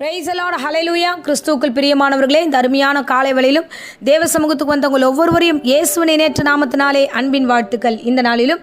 Price the Lord, ஹல்லேலூயா. கிறிஸ்துவுக்குள் பிரியமானவர்களே, இந்த அருமையான காலை வேளையிலும் தேவ சமூகத்துக்கு வந்தவங்கள் ஒவ்வொருவரையும் இயேசுவின் இணையற்ற நாமத்தினாலே அன்பின் வாழ்த்துக்கள். இந்த நாளிலும்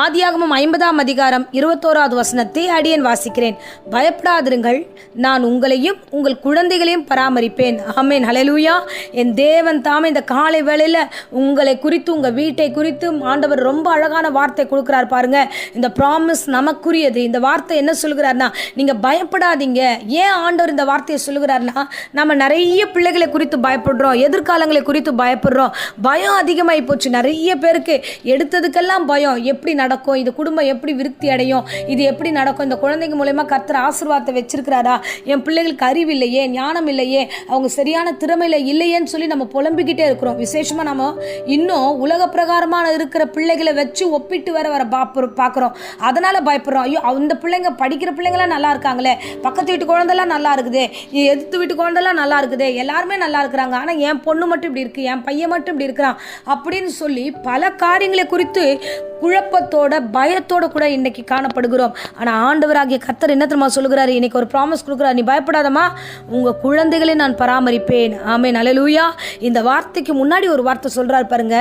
ஆதியாகமம் 50ஆம் அதிகாரம் 21வது வசனத்தை அடியேன் வாசிக்கிறேன். பயப்படாதிருங்கள், நான் உங்களையும் உங்கள் குழந்தைகளையும் பராமரிப்பேன். ஆமென், ஹல்லேலூயா. என் தேவன் தாமே இந்த காலை வேளையில் உங்களை குறித்து, உங்கள் வீட்டை குறித்து ஆண்டவர் ரொம்ப அழகான வார்த்தை கொடுக்குறார் பாருங்க. இந்த ப்ராமிஸ் நமக்குரியது. இந்த வார்த்தை என்ன சொல்கிறார்னா, நீங்கள் பயப்படாதீங்க. ஏன் ஆண்டவர் இந்த வார்த்தையை சொல்லுகிறார்னா, நம்ம நிறைய பிள்ளைகளை குறித்து பயப்படுறோம், எதிர்காலங்களை குறித்து பயப்படுறோம். பயம் அதிகமாகி போச்சு நிறைய பேருக்கு. எடுத்ததுக்கெல்லாம் பயம். எப்படி நடக்கும், இது குடும்பம் எப்படி விருத்தி அடையும், இது எப்படி நடக்கும், இந்த குழந்தைங்க மூலமா கர்த்தர் ஆசீர்வாதத்தை வச்சிருக்கிறாரா, என் பிள்ளைகளுக்கு அறிவு இல்லையே, ஞானம் இல்லையே, அவங்க சரியான திறமையில இல்லையேன்னு சொல்லி நம்ம புலம்பிக்கிட்டே இருக்கிறோம். விசேஷமா நம்ம இன்னும் உலக பிரகாரமான இருக்கிற பிள்ளைகளை வச்சு ஒப்பிட்டு வர பார்க்குறோம். அதனால பயப்படுறோம். ஐயோ, அந்த பிள்ளைங்க படிக்கிற பிள்ளைங்களாம் நல்லா இருக்காங்களே, பக்கத்து வீட்டு குழந்தைலாம் நல்லா இருக்குதே, எதிர்த்து வீட்டு குழந்தைலாம் நல்லா இருக்குதே, எல்லாருமே நல்லா இருக்கிறாங்க, ஆனால் என் பொண்ணு மட்டும் இப்படி இருக்கு, என் பையன் மட்டும் இப்படி இருக்கிறான் அப்படின்னு சொல்லி பல காரியங்களை குறித்து குழப்பத்தோட பயத்தோட கூட இன்னைக்கு காணப்படுகிறோம். ஆனால் ஆண்டவராகிய கர்த்தர் என்ன தெரியுமா சொல்லுகிறாரு? இன்னைக்கு ஒரு ப்ராமிஸ் கொடுக்குறாரு. நீ பயப்படாதமா, உங்க குழந்தைகளை நான் பராமரிப்பேன். ஆமென், ஹல்லேலூயா. இந்த வார்த்தைக்கு முன்னாடி ஒரு வார்த்தை சொல்றாரு பாருங்க,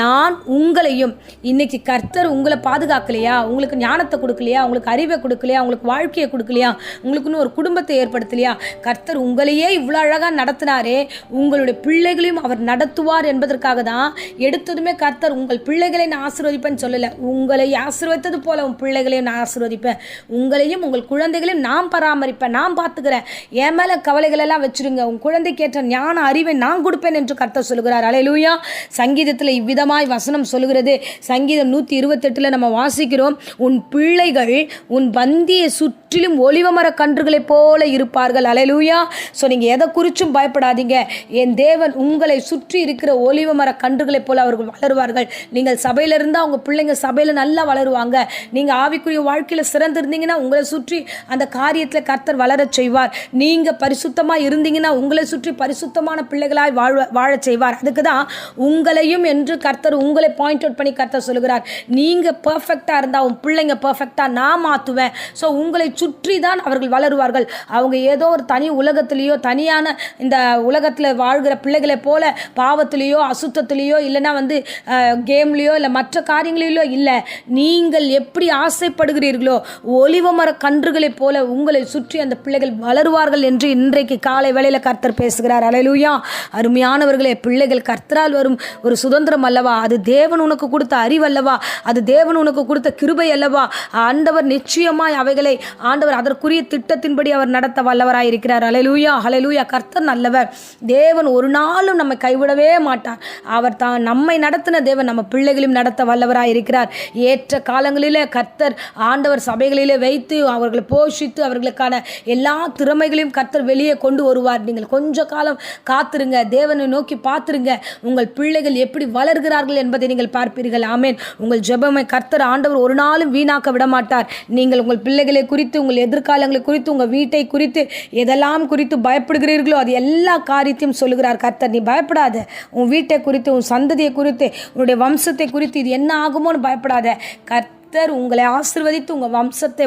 நான் உங்களையும். இன்னைக்கு கர்த்தர் உங்களை பாதுகாக்கலையா, உங்களுக்கு ஞானத்தை கொடுக்கலையா, உங்களுக்கு அறிவை கொடுக்கலையா, உங்களுக்கு வாழ்க்கையை கொடுக்கலையா, உங்களுக்குன்னு ஒரு குடும்பத்தை ஏற்படுத்தலையா? கர்த்தர் உங்களையே இவ்வளோ அழகாக நடத்தினாரே, உங்களுடைய பிள்ளைகளையும் அவர் நடத்துவார் என்பதற்காக தான் எடுத்ததுமே கர்த்தர் உங்கள் பிள்ளைகளை நான் ஆசீர்வதிப்பேன்னு சொல்லலை. உங்களை ஆசீர்வதித்தது போல உன் பிள்ளைகளையும் நான் ஆசீர்வதிப்பேன், உங்களையும் உங்கள் குழந்தைகளையும் நான் பராமரிப்பேன், நான் பார்த்துக்கிறேன், என் மேலே கவலைகள் எல்லாம் வச்சிருங்க, உன் குழந்தைக்கேற்ற ஞான அறிவை நான் கொடுப்பேன் என்று கர்த்தர் சொல்லுகிறார். ஹல்லேலூயா. சங்கீதத்தில் இவ்விதமாய் வசனம் சொல்லுகிறது. சங்கீதம் 128 நம்ம வாசிக்கிறோம், உன் பிள்ளைகள் உன் பந்தியை சுற்றிலும் ஒலிவமர கன்றுகளைப் போல இருப்பார்கள். ஹல்லேலூயா. ஸோ நீங்கள் எதை குறிச்சும் பயப்படாதீங்க. என் தேவன் உங்களை சுற்றி இருக்கிற ஒலிவமர கன்றுகளைப் போல அவர்கள் வளருவார்கள். நீங்கள் சபையில் இருந்தால் அவங்க பிள்ளைங்க சபையில் நல்லா வளருவாங்க. நீங்கள் ஆவிக்குரிய வாழ்க்கையில் சிறந்திருந்தீங்கன்னா உங்களை சுற்றி அந்த காரியத்தில் கர்த்தர் வளரச் செய்வார். நீங்கள் பரிசுத்தமாக இருந்தீங்கன்னா உங்களை சுற்றி பரிசுத்தமான பிள்ளைகளாய் வாழச் செய்வார். அதுக்கு தான் உங்களையும் என்று கர்த்தர் உங்களை பாயிண்ட் அவுட் பண்ணி கர்த்தர் சொல்லுகிறார். நீங்கள் பர்ஃபெக்டாக இருந்தால் உன் பிள்ளைங்க பர்ஃபெக்டாக நான் மாற்றுவேன். ஸோ உங்களை சுற்றி தான் அவர்கள் வளருவார்கள். அவங்க ஏதோ ஒரு தனி உலகத்திலேயோ, தனியான இந்த உலகத்தில் வாழ்கிற பிள்ளைகளை போல பாவத்திலேயோ, அசுத்தத்திலேயோ, இல்லைன்னா கேம்லேயோ, இல்லை மற்ற காரியங்களிலோ இல்லை. நீங்கள் எப்படி ஆசைப்படுகிறீர்களோ ஒலிவமர கன்றுகளைப் போல உங்களை சுற்றி அந்த பிள்ளைகள் வளருவார்கள் என்று இன்றைக்கு காலை வேளையில் கர்த்தர் பேசுகிறார். ஹல்லேலூயா. அருமையானவர்களே, பிள்ளைகள் கர்த்தரால் வரும் ஒரு சுதந்திரம் அல்லவா, அது தேவன் உனக்கு கொடுத்த அறிவு அல்லவா, அது தேவன் உனக்கு கொடுத்த கிருபை அல்லவா. ஆண்டவர் நிச்சயமாய் அவைகளை ஆண்டவர் அதற்குரிய திட்டத்தின்படி அவர் நடத்த வல்லவராய் இருக்கிறார். ஹல்லேலூயா, ஹல்லேலூயா. கர்த்தர் நல்லவர். தேவன் ஒரு நாளும் நம்மை கைவிடவே மாட்டார். அவர் தான் நம்மை நடத்தின தேவன் நம்ம பிள்ளைகளையும் நடத்த வல்லவராய் இருக்கிறார். ஏற்ற காலங்களிலே கர்த்தர் ஆண்டவர் சபைகளிலே வைத்து அவர்களை போஷித்து அவர்களுக்கான எல்லா திறமைகளையும் கர்த்தர் வெளியே கொண்டு வருவார். நீங்கள் கொஞ்ச காலம் காத்திருங்க, தேவனை நோக்கி பார்த்துருங்க, உங்கள் பிள்ளைகள் எப்படி வளர்கிறார்கள் என்பதை நீங்கள் பார்ப்பீர்கள். ஆமென். உங்கள் ஜெபமை கர்த்தர் ஆண்டவர் ஒரு நாளும் வீணாக்க விடமாட்டார். நீங்கள் உங்கள் பிள்ளைகளை குறித்து, உங்கள் எதிர்காலங்களை குறித்து, உங்கள் வீட்டை குறித்து எதெல்லாம் குறித்து பயப்படுகிறீர்களோ அது எல்லா காரியத்தையும் சொல்லுகிறார் கர்த்தர். நீ பயப்படாத. உன் வீட்டை குறித்து, உன் சந்ததியை குறித்து, உன்னுடைய வம்சத்தை குறித்து இது என்ன ஆகுமோன்னு பயப்படாத. கர்த்தர் உங்களை ஆசீர்வதித்து உங்கள் வம்சத்தை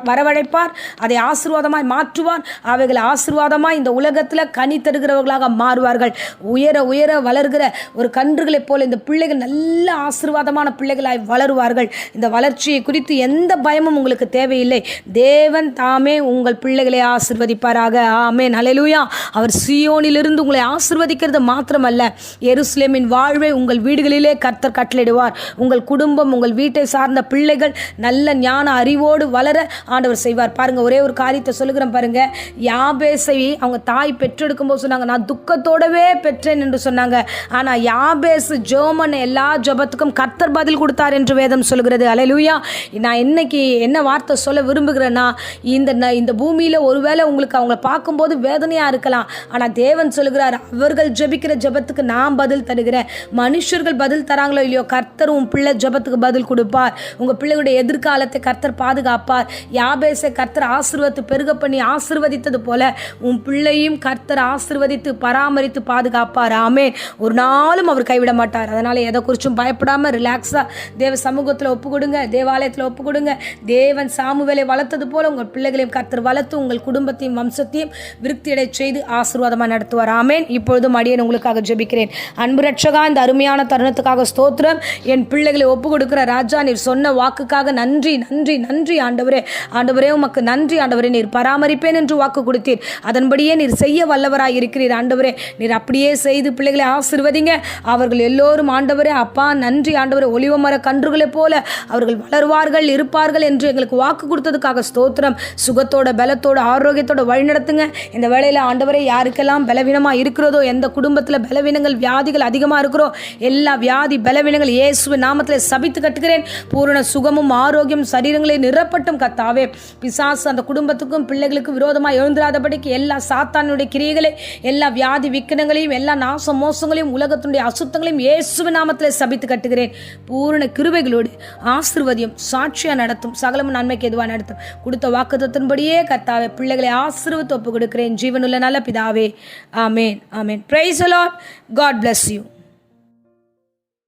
வரவழைப்பார். அதை ஆசீர்வாதமாய் மாற்றுவார். அவைகள் ஆசீர்வாதமாய் இந்த உலகத்தில் கனி தருகிறவர்களாக மாறுவார்கள். உயர உயர வளர்கிற ஒரு கன்றுகளைப் போல இந்த பிள்ளைகள் நல்ல ஆசீர்வாதமான பிள்ளைகளாய் வளருவார்கள். இந்த வளர்ச்சியை குறித்து எந்த பயமும் உங்களுக்கு தேவையில்லை. தேவன் தாமே உங்கள் பிள்ளைகளை ஆசீர்வதிப்பாராக. ஆமென், ஹல்லேலூயா. அவர் சீயோனிலிருந்து உங்களை ஆசீர்வதிக்கிறது மாத்திரமல்ல, எருசலேமின் வாழ்வை உங்கள் வீடுகளிலே கர்த்தர் கட்டளையிடுவார். உங்கள் குடும்பம், உங்கள் வீட்டை சார்ந்த பிள்ளைகள் நல்ல ஞான அறிவோடு வளர ஆண்டவர் செய்வார். பாருங்க, ஒரே ஒரு காரியத்தை சொல்லுகிறேன் பாருங்க. யாபேசை அவங்க தாய் பெற்றெடுக்கும் போது சொன்னாங்க, நான் துக்கத்தோடவே பெற்றேன் என்று சொன்னாங்க. ஆனா யாபேஸ் ஜோமன் எல்லா ஜபத்துக்கும் கர்த்தர் பதில் கொடுத்தார் என்று வேதம் சொல்கிறது. ஹல்லேலூயா. நான் இன்னைக்கு என்ன வார்த்தை சொல்ல விரும்புகிறேன்னா, இந்த பூமியில ஒருவேளை உங்களுக்கு அவங்களை பார்க்கும்போது வேதனையா இருக்கலாம். ஆனா தேவன் சொல்லுகிறார், அவர்கள் ஜபிக்கிற ஜபத்துக்கு நான் பதில் தருகிறேன். மனுஷர்கள் பதில் தராங்களோ இல்லையோ, கர்த்தர் உன் பிள்ளை ஜபத்துக்கு பதில் கொடுப்பார். பாதுகாப்பார். உங்கள் பிள்ளைகளுடைய எதிர்காலத்தை கர்த்தர் பாதுகாப்பார். யாபேசை கர்த்தர் ஆசீர்வதித்து பெருக பண்ணி ஆசீர்வதித்தது போல உன் பிள்ளையும் கர்த்தர் ஆசீர்வதித்து பராமரித்து பாதுகாப்பார். ஆமென். ஒரு நாளும் அவர் கைவிட மாட்டார். அதனால் எதை குறிச்சும் பயப்படாமல் ரிலாக்ஸாக தேவ சமூகத்தில் ஒப்பு கொடுங்க, தேவாலயத்தில் ஒப்பு கொடுங்க. தேவன் சாமுவேலை வளர்த்தது போல உங்கள் பிள்ளைகளையும் கர்த்தர் வளர்த்து உங்கள் குடும்பத்தையும் வம்சத்தையும் விருத்தியடை செய்து ஆசீர்வாதமாக நடத்துவார். ஆமென். இப்பொழுதும் அடியேன் உங்களுக்காக ஜெபிக்கிறேன். அன்பு ரட்சகா, இந்த அருமையான தருணத்துக்காக ஸ்தோத்திரம். என் பிள்ளைகளை ஒப்பு கொடுக்கிற ராஜா, நீர் சொன்ன வாக்குக்காக நன்றி நன்றி நன்றி ஆண்டவரே. ஆண்டவரே உமக்கு நன்றி ஆண்டவரே. நீர் பராமரிப்பேன் என்று வாக்கு கொடுத்தீர். அதன்படியே நீர் செய்ய வல்லவராய் இருக்கிறீர் ஆண்டவரே. நீர் அப்படியே செய்து பிள்ளைகளை ஆசீர்வதிங்க. அவர்கள் எல்லோரும் ஆண்டவரே அப்பா நன்றி ஆண்டவரே. ஒலிவ மர கன்றுகளைப் போல அவர்கள் வளர்வார்கள் இருப்பார்கள் என்று எங்களுக்கு வாக்கு கொடுத்ததுக்காக ஸ்தோத்திரம். சுகத்தோட பலத்தோட ஆரோக்கியத்தோட வழி நடத்துங்க. இந்த வேளையில் ஆண்டவரே யாருக்கெல்லாம் பலவீனமாக இருக்கிறதோ, எந்த குடும்பத்தில் பலவீனங்கள் வியாதிகள் அதிகமாக இருக்கிறோ, எல்லா வியாதி பலவீனங்கள் இயேசுவின் நாமத்தில் சபித்து கட்டுகிறேன். பூரண சுகமும் ஆரோக்கியம் சரீரங்களை நிரப்பட்டும் கர்த்தாவே. பிசாசு அந்த குடும்பத்துக்கும் பிள்ளைகளுக்கும் விரோதமாக எழுந்திராதபடிக்கு எல்லா சாத்தானுடைய கிரியைகளை, எல்லா வியாதி விக்கனங்களையும், எல்லா நாச மோசங்களையும், உலகத்தினுடைய அசுத்தங்களையும் இயேசுவின் நாமத்தில் சபித்து கட்டுகிறேன். பூரண கிருபைகளோடு ஆசீர்வதியும் சாட்சியாக நடத்தும், சகலமும் நன்மைக்கு எதுவாக நடத்தும். கொடுத்த வாக்குத்தத்தின்படியே கர்த்தாவே பிள்ளைகளை ஆசீர்வதித்து ஒப்பு கொடுக்கிறேன் ஜீவனுள்ள நல்ல பிதாவே. ஆமேன் ஆமேன். Praise the Lord. God bless you.